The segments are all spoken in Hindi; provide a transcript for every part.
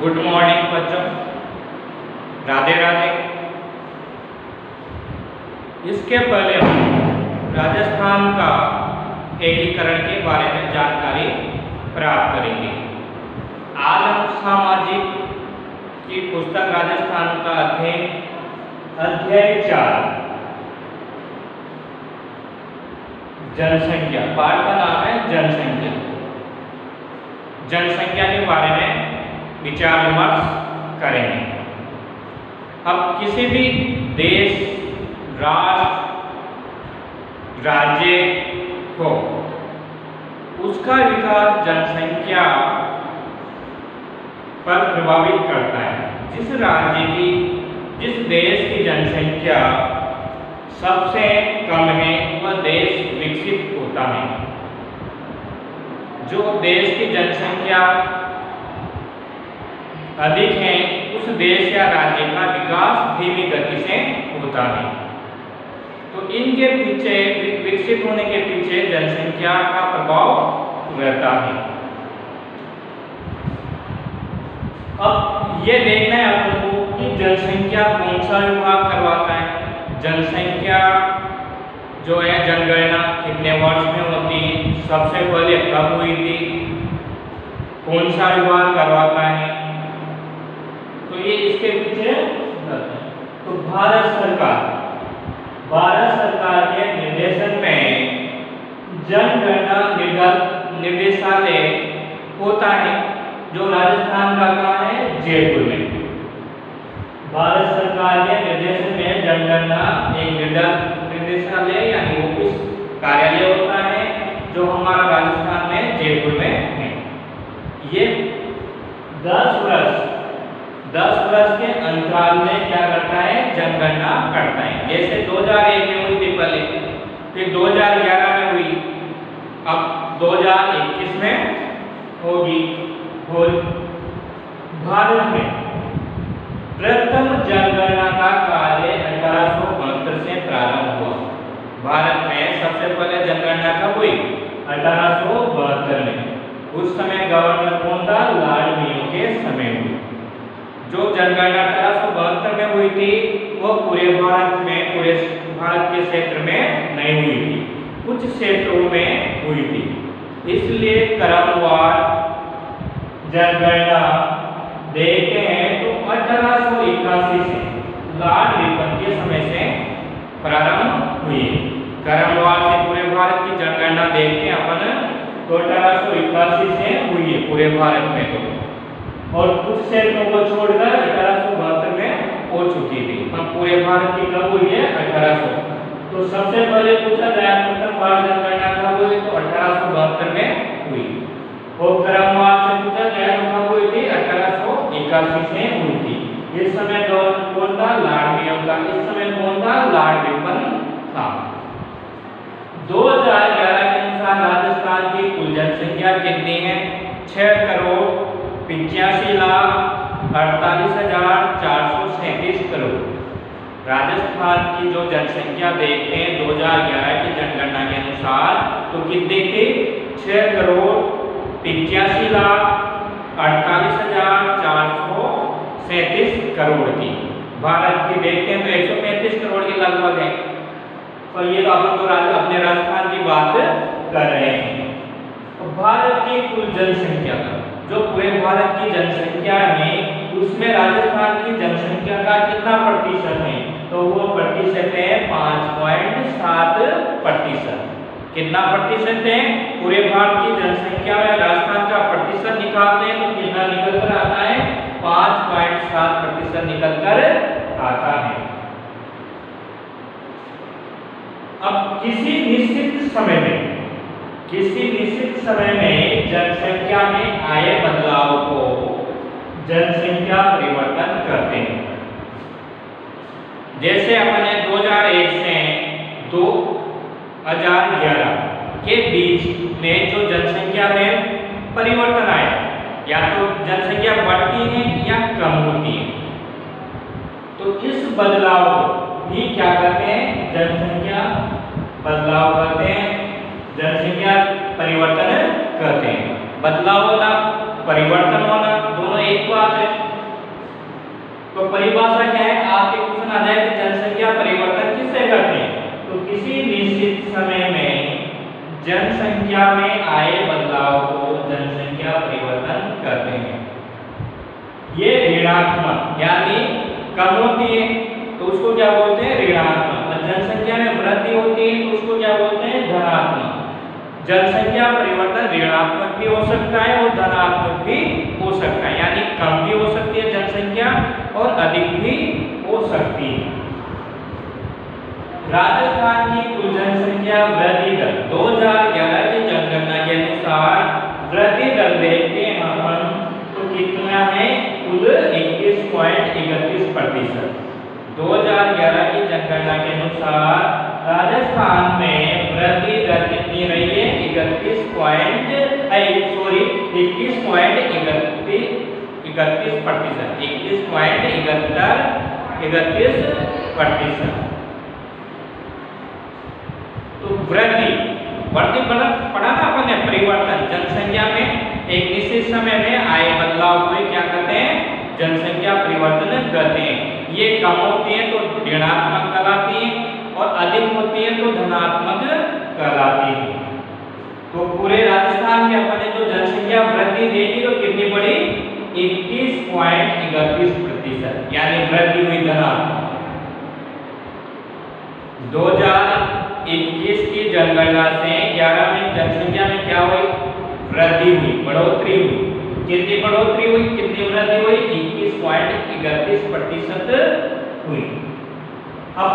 गुड मॉर्निंग बच्चों, राधे राधे। इसके पहले हम राजस्थान का एकीकरण के बारे में जानकारी प्राप्त करेंगे। आज हम सामाजिक की पुस्तक राजस्थान का अध्याय 4 जनसंख्या, पाठ का नाम है जनसंख्या। जनसंख्या के बारे में विचार विमर्श करेंगे। अब किसी भी देश, राष्ट्र, राज्य हो, उसका विकास जनसंख्या पर प्रभावित करता है। जिस राज्य की, जिस देश की जनसंख्या सबसे कम है वह देश विकसित होता है। जो देश की जनसंख्या अधिक है उस देश या राज्य का विकास धीमी गति से होता है। तो इनके पीछे, विकसित होने के पीछे जनसंख्या का प्रभाव रहता है। अब ये देखना है आपको कि जनसंख्या कौन सा विभाग करवाता है। जनसंख्या जो है, जनगणना कितने वर्ष में होती है, सबसे पहले कब हुई थी, कौन सा विभाग करवाता है, तो ये इसके पीछे। तो भारत सरकार के निर्देशन में जनगणना निर्देशालय होता है, जो राजस्थान का कहाँ है, जयपुर में। भारत सरकार के निर्देशन में जनगणना एक निर्देशालय यानी ऑफिस कार्यालय होता है, जो हमारा राजस्थान में जयपुर में है। ये 10 वर्ष के अंतराल में क्या करता है, जनगणना करता है। जैसे 2001 में हुई थी पहले, फिर 2011 में हुई, अब 2021 में होगी। भारत में प्रथम जनगणना का कार्य 1872 से प्रारंभ हुआ। भारत में सबसे पहले जनगणना कब हुई, 1872 में। उस समय गवर्नर कौन था, लॉर्ड मेयो के समय हुई। जो जनगणना 1872 में हुई थी वो पूरे भारत के क्षेत्र में नहीं हुई थी, कुछ क्षेत्रों में हुई थी। इसलिए क्रमवार जनगणना देखते हैं तो 1881 से लॉर्ड रिपन के समय से प्रारंभ हुई। क्रमवार से पूरे भारत की जनगणना देखते हैं अपन, तो 1881 से हुई है पूरे भारत में। तो और कुछ क्षेत्रों को छोड़कर 1872 में हो चुकी थी। अब पूरे भारत की कब हुई है, 1800। तो सबसे पहले पूछा जाए प्रथम बार जनगणना कब हुई, तो 1872 में हुई। और क्रमवार से पूछा जाए तो कब हुई थी, 1881 से हुई थी। इस समय कौन था, लॉर्ड मेयो का। इस समय कौन था, लॉर्ड रिपन था। 2011 के अनुसार राजस्थान की कुल जनसंख्या कितनी है, 6,85,48,437 करोड़। राजस्थान की जो जनसंख्या देखते हैं 2011 की जनगणना के अनुसार, तो कितनी थी, 6,85,48,437 करोड़ की। भारत की देखते हैं तो 135 करोड़ के लगभग है। और ये तो अपन तो अपने राजस्थान की बात कर रहे हैं। तो भारत की कुल जनसंख्या का, जो पूरे भारत की जनसंख्या है उसमें राजस्थान की जनसंख्या का कितना प्रतिशत है, तो वो प्रतिशत है 5.7%। कितना प्रतिशत है, पूरे भारत की जनसंख्या में राजस्थान का प्रतिशत निकालते हैं तो कितना निकल कर आता है, 5.7% निकल कर आता है। अब किसी निश्चित समय में जनसंख्या में आए बदलाव को जनसंख्या परिवर्तन कहते हैं। जैसे अपने 2001 से 2011 के बीच में जो जनसंख्या में परिवर्तन आया, या तो जनसंख्या बढ़ती है या कम होती है, तो इस बदलाव को भी क्या कहते हैं, जनसंख्या बदलाव कहते हैं, जनसंख्या परिवर्तन कहते हैं। बदलाव होना, परिवर्तन होना दोनों एक बात है। परिभाषा क्या है, आपके क्वेश्चन आ जाए कि जनसंख्या परिवर्तन किससे करते हैं, तो किसी निश्चित समय में जनसंख्या में आए बदलाव को जनसंख्या परिवर्तन कहते हैं। ये ऋणात्मक यानी कम होती है तो उसको क्या बोलते हैं, ऋणात्मक। और जनसंख्या में वृद्धि होती है तो उसको क्या बोलते हैं, धनात्मक। जनसंख्या परिवर्तन ऋणात्मक भी हो सकता है और धनात्मक भी हो सकता है, यानी कम भी हो सकती है जनसंख्या और अधिक भी हो सकती है। राजस्थान की कुल जनसंख्या वृद्धि दर 2011 की जनगणना के अनुसार वृद्धि दर देखते हैं अपन तो कितना है, कुल 21.31%। 2011 की जनगणना के अनुसार राजस्थान में वृद्धि दर कितनी रही है, 21.31%। 21.31%। तो वृद्धि पढ़ा ना अपन ने, परिवर्तन जनसंख्या में एक निश्चित समय में आए बदलाव को क्या कहते हैं, जनसंख्या परिवर्तन कहते हैं। ये कम होती है तो ऋणात्मक कहलाती है और अधिक होती है तो धनात्मक कहलाती है। तो पूरे राजस्थान में अपन ने जो जनसंख्या वृद्धि देखी तो कितनी बढ़ी, 21.31%, यानी वृद्धि हुई धनात्मक। 2021 की जनगणना से 11 में जनसंख्या में क्या हुई, वृद्धि हुई, बढ़ोतरी हुई। कितनी बढ़ोतरी हुई, कितनी वृद्धि हुई, 21.31% हुई। अब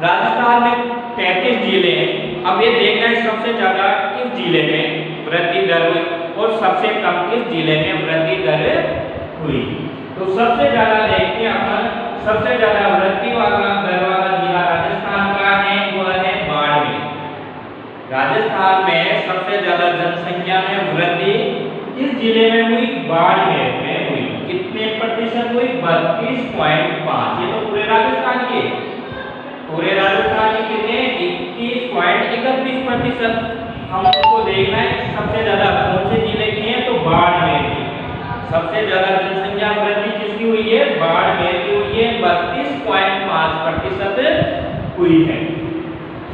राजस्थान में 33 जिले हैं। अब ये देखना है सबसे ज्यादा किस जिले में वृद्धि दर हुई और सबसे कम किस जिले में वृद्धि दर हुई। तो सबसे ज्यादा देखते हैं अपन, सबसे ज्यादा वृद्धि वाला दर वाला जिला राजस्थान का है, वह है बाड़मेर। राजस्थान में सबसे ज्यादा जनसंख्या में वृद्धि किस जिले में हुई, बाड़मेर में हुई। कितने प्रतिशत हुई, 32.5। ये तो पूरे राजस्थान के, पूरे राजस्थान के कितने, 21.31%। हमको देखना है सबसे ज्यादा कौन से जिले की है, तो बाड़मेर की। सबसे ज्यादा जनसंख्या वृद्धि किसकी हुई है, बाड़मेर की हुई है, 32.5% हुई है।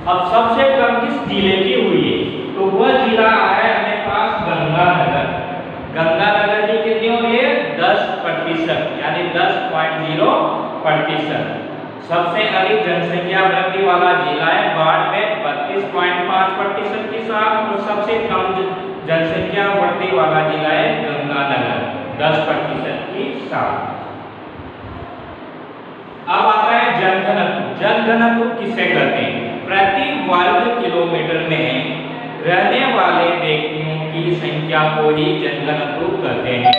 अब सबसे कम किस जिले की हुई है, तो वह जिला है हमारे पास गंगानगर। गंगानगर की कितनी हो रही है, 10%, यानी 10.0%। सबसे अधिक जनसंख्या वृद्धि वाला जिला है बाड़मेर 32.5% के साथ, और सबसे कम जनसंख्या वृद्धि वाला जिला है गंगानगर 10% के साथ। अब आता है जनघनत्व। जनघनत्व किसे कहते हैं, प्रति वर्ग किलोमीटर में रहने वाले व्यक्तियों की संख्या को ही जनघनत्व कहते हैं।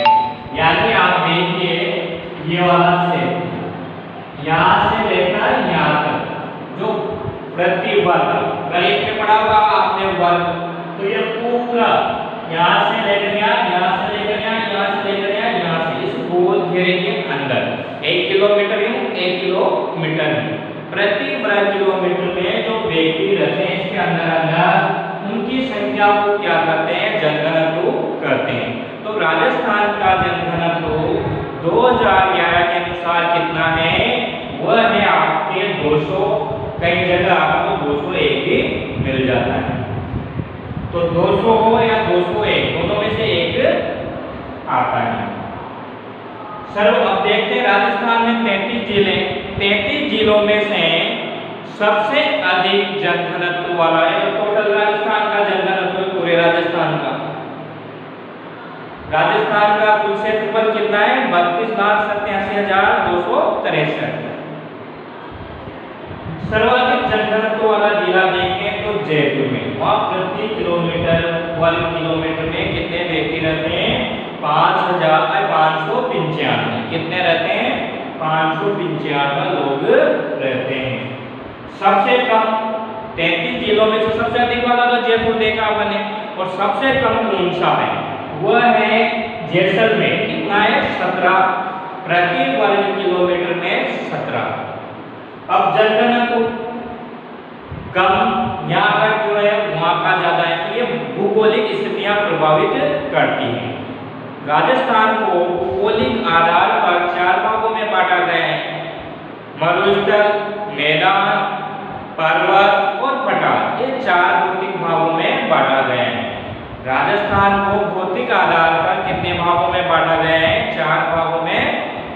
यानी आप देखिए ये वाला से यहाँ से लेकर यहाँ तक जो प्रति वर्ग, गणित में पढ़ा हुआ आपने वर्ग, तो ये पूरा यहाँ से लेकर यहाँ से लेकर यहाँ से लेकर यहाँ से इस गोल घेरे के अंदर 1 किलोमीटर यूं 1 किलोमीटर प्रति वर्ग किलोमीटर में जो व्यक्ति रहते हैं इसके अंदर उनकी संख्या को क्या कहते हैं, जनघनत्व कहते हैं। तो राजस्थान का जनघनत्व 2011 के अनुसार कितना है, वह है आपके 200, कई जगह आपको 201 भी मिल जाता है। तो 200 हो या 201 दोनों में से एक आता है। सर अब देखते हैं राजस्थान में 33 जिले, 33 जिलों में से सबसे अधिक जनघनत्व वाला है, टोटल राजस्थान का जनघनत्व पूरे राजस्थान का, राजस्थान का कुल क्षेत्रफल कितना है, 32,87,263। सर्वाधिक जनघनत्व वाला जिला देखें तो जयपुर में, वहां प्रति किलोमीटर वर्ग किलोमीटर में कितने व्यक्ति रहते हैं, 5,595। कितने रहते हैं, 595 लोग रहते हैं। सबसे कम 33 जिलों में से सबसे अधिक वाला तो जयपुर देखा आपने, और सबसे कम कौन सा है, वह है जैसलमेर। कितना है, 17 प्रति वर्ग किलोमीटर में 17। अब जनघनत्व कम यहाँ का जो है वहाँ का ज्यादा है, ये भूगोलिक स्थितियां प्रभावित करती हैं। राजस्थान को भौगोलिक आधार पर 4 भागों में बांटा गया है। मरुस्थल, मैदान, पर्वत और पठार, ये 4 भौतिक भागों में बांटा गया है। राजस्थान को भौतिक आधार पर कितने भागों में बांटा गया है? 4 भागों में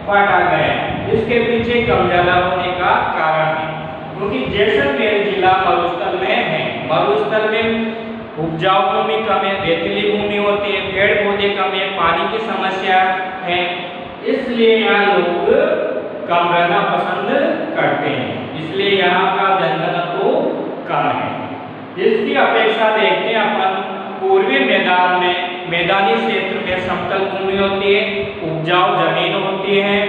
बांटा गया है। इसके पीछे कम ज्यादा होने का कारण है क्योंकि जैसलमेर जिला मरुस्थल में है। मरुस्थल में उपजाऊ भूमि कम है, रेतीली भूमि होती है, पेड़ पौधे कम है, पानी की समस्या है, इसलिए यहाँ लोग कम रहना पसंद करते हैं, इसलिए यहाँ का जनघनत्व कम है। इसकी अपेक्षा देखते हैं अपन पूर्वी मैदान में, मैदानी क्षेत्र में समतल भूमि होती है, उपजाऊ जमीन होती है,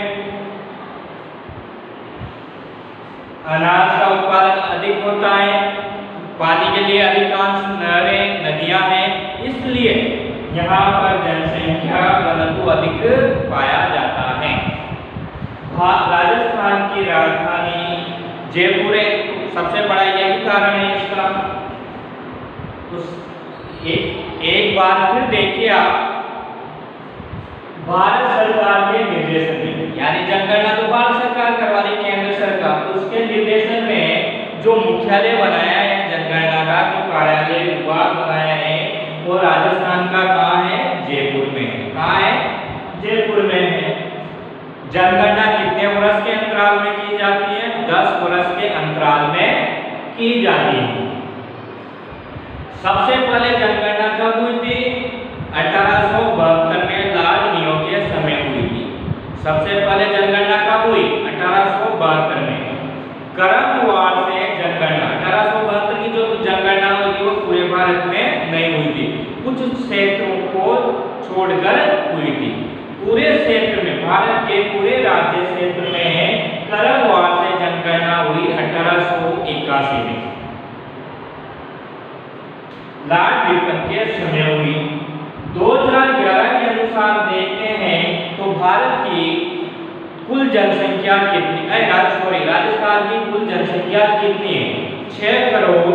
अनाज का उत्पादन अधिक होता है, पानी के लिए अधिकांश नहरें नदियां हैं, इसलिए यहाँ पर जनसंख्या घनत्व अधिक पाया जाता है। राजस्थान की राजधानी जयपुर है, सबसे बड़ा यही कारण है इसका। एक बार फिर देखिए आप, भारत सरकार के निर्देशन में, यानी जनगणना तो भारत सरकार करवा रही, केंद्र सरकार, उसके निर्देशन में जो मुख्यालय बनाया है जनगणना का, जो कार्यालय विभाग बनाया है, वो राजस्थान का कहाँ है? जयपुर में है। कहाँ है? जयपुर में है। जनगणना कितने वर्ष के अंतराल में की जाती है? 10 वर्ष के अंतराल में की जाती है। सबसे पहले जनगणना कब हुई थी? 1872 में लाल नियो के समय हुई थी। सबसे पहले जनगणना कब हुई? 1872 में। क्रमवार से जनगणना, 1872 की जो जनगणना हुई थी वो पूरे भारत में नहीं हुई थी, कुछ क्षेत्रों को छोड़कर हुई थी। पूरे क्षेत्र में, भारत के पूरे राज्य क्षेत्र में क्रमवार से जनगणना हुई 1881 में। लॉर्ड रिपन के समय हुई। 2011 के अनुसार देखते हैं तो भारत की कुल जनसंख्या कितनी है? राजस्थान की कुल जनसंख्या कितनी है? 6 करोड़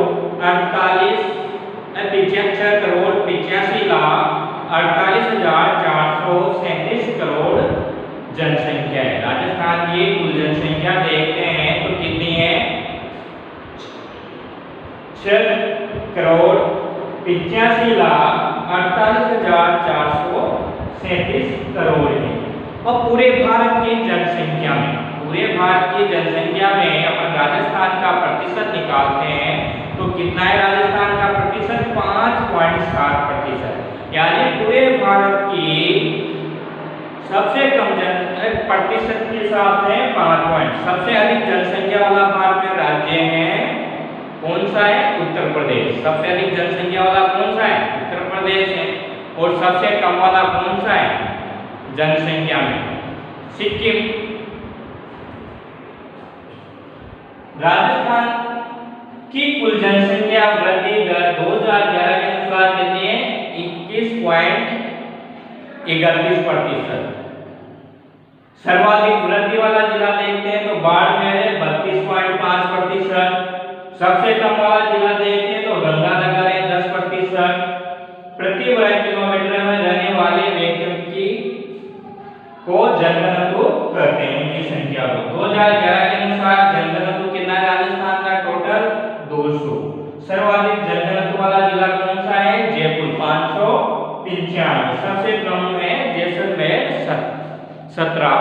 85 लाख 48,437 करोड़ जनसंख्या है। राजस्थान की कुल जनसंख्या देखते हैं तो कितनी है? 6 करोड़ 85,48,437 करोड़ है। और पूरे भारत की जनसंख्या में, अपन राजस्थान का प्रतिशत निकालते हैं तो कितना है? राजस्थान का प्रतिशत 5.7%, यानी पूरे भारत की सबसे कम प्रतिशत के हिसाब से 5 सबसे अधिक जनसंख्या वाला भारत में राज्य है कौन सा है? उत्तर प्रदेश। सबसे अधिक जनसंख्या वाला कौन सा है? उत्तर प्रदेश है। और सबसे कम वाला कौन सा है जनसंख्या में? सिक्किम। राजस्थान की कुल जनसंख्या वृद्धि दर 2011 के अनुसार कितनी है? 21.31%। सर्वाधिक वृद्धि वाला जिला देखते हैं तो बाड़मेर है 32.5%। सबसे कम वाला जिला देखते हैं तो गंगानगर है 10%। प्रति वर्ग किलोमीटर में रहने वाले व्यक्तियों की को जनघनत्व कहते हैं, उनकी संख्या को। 2011 के अनुसार जनघनत्व कितना है राजस्थान का? टोटल 200। सर्वाधिक जनघनत्व वाला जिला कौन सा है? जयपुर 595। सबसे कम है जैसलमेर 17।